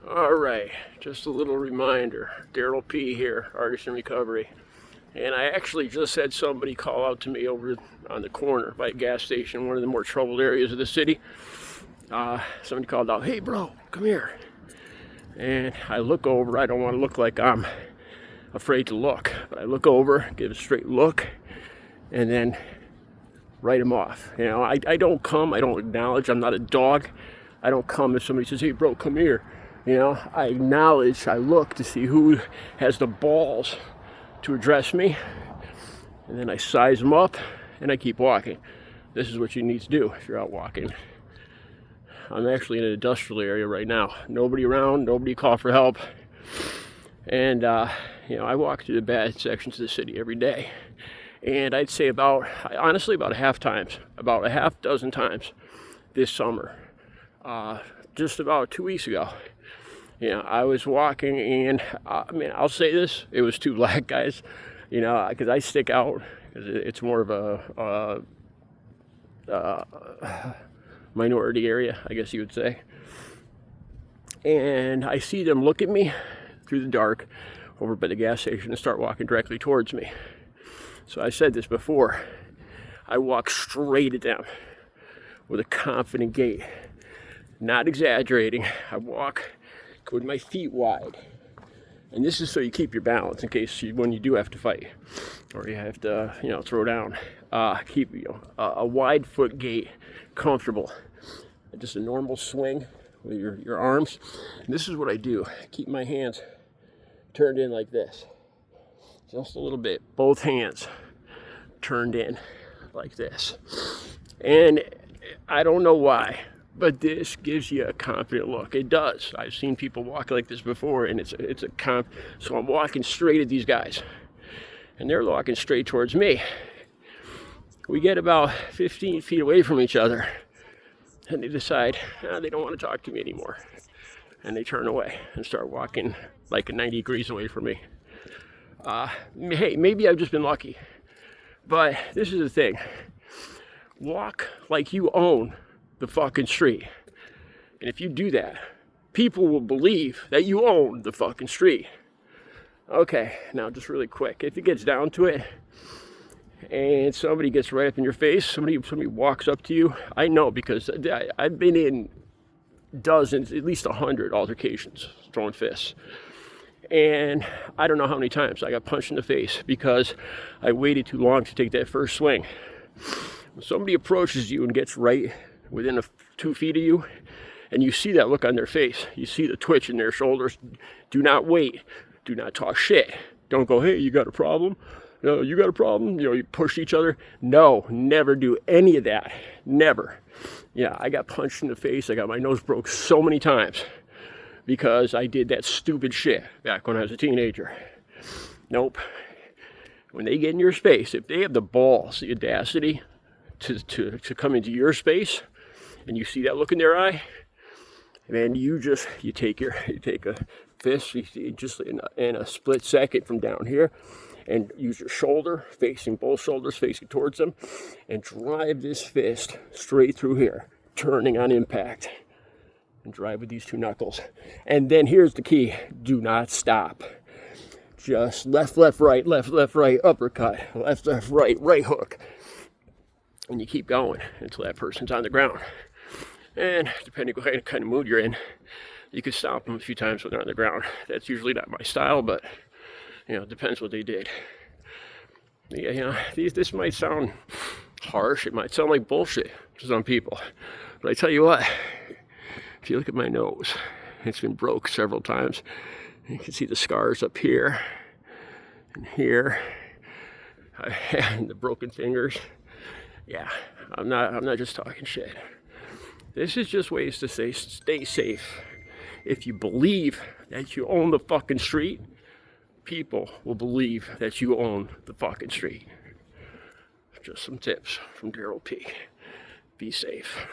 All right, just a little reminder. Daryl P. here, Artist in Recovery. And I actually just had somebody call out to me over on the corner by a gas station, one of the more troubled areas of the city. Somebody called out, "Hey bro, come here." And I look over. I don't want to look like I'm afraid to look, but I look over, give a straight look, and then write him off. You know, I don't come, I don't acknowledge. I'm not a dog. I don't come if somebody says, "Hey bro, come here." You know, I acknowledge, I look to see who has the balls to address me, and then I size them up and I keep walking. This is what you need to do if you're out walking. I'm actually in an industrial area right now. Nobody around, nobody call for help. And, you know, I walk through the bad sections of the city every day. And I'd say honestly, about a half dozen times this summer. Just about 2 weeks ago. You know, I was walking and, I'll say this, it was two black guys, you know, because I stick out, because it's more of a minority area, I guess you would say. And I see them look at me through the dark over by the gas station and start walking directly towards me. So I said this before, I walk straight at them with a confident gait, not exaggerating. I walk with my feet wide, and this is so you keep your balance in case when you do have to fight or you have to, you know, throw down. Keep a wide foot gait, comfortable, just a normal swing with your arms. And this is what I do. Keep my hands turned in like this, just a little bit. Both hands turned in like this, and I don't know why, but this gives you a confident look. It does. I've seen people walk like this before, and so I'm walking straight at these guys, and they're walking straight towards me. We get about 15 feet away from each other, and they decide they don't want to talk to me anymore, and they turn away and start walking like 90 degrees away from me. Hey, maybe I've just been lucky, but this is the thing. Walk like you own the fucking street. And if you do that, people will believe that you own the fucking street. Okay, now just really quick, if it gets down to it and somebody gets right up in your face, somebody walks up to you, I know, because I've been in dozens, at least 100 altercations throwing fists. And I don't know how many times I got punched in the face because I waited too long to take that first swing. When somebody approaches you and gets right within 2 feet of you, and you see that look on their face, you see the twitch in their shoulders, do not wait. Do not talk shit. Don't go, "Hey, you got a problem? No, you got a problem?" You know, you push each other. No, never do any of that. Never. Yeah, I got punched in the face. I got my nose broke so many times because I did that stupid shit back when I was a teenager. Nope. When they get in your space, if they have the balls, the audacity to come into your space, and you see that look in their eye, man, you take a fist, just in a split second from down here, and use your shoulder, both shoulders facing towards them, and drive this fist straight through here, turning on impact, and drive with these two knuckles. And then here's the key: do not stop. Just left, right, left, right, uppercut, left, right hook. And you keep going until that person's on the ground. And depending on what kind of mood you're in, you can stop them a few times when they're on the ground. That's usually not my style, but, you know, it depends what they did. Yeah, you know, this might sound harsh. It might sound like bullshit to some people. But I tell you what, if you look at my nose, it's been broke several times. You can see the scars up here and here, and the broken fingers. Yeah, I'm not just talking shit. This is just ways to stay safe. If you believe that you own the fucking street, people will believe that you own the fucking street. Just some tips from Daryl P. Be safe.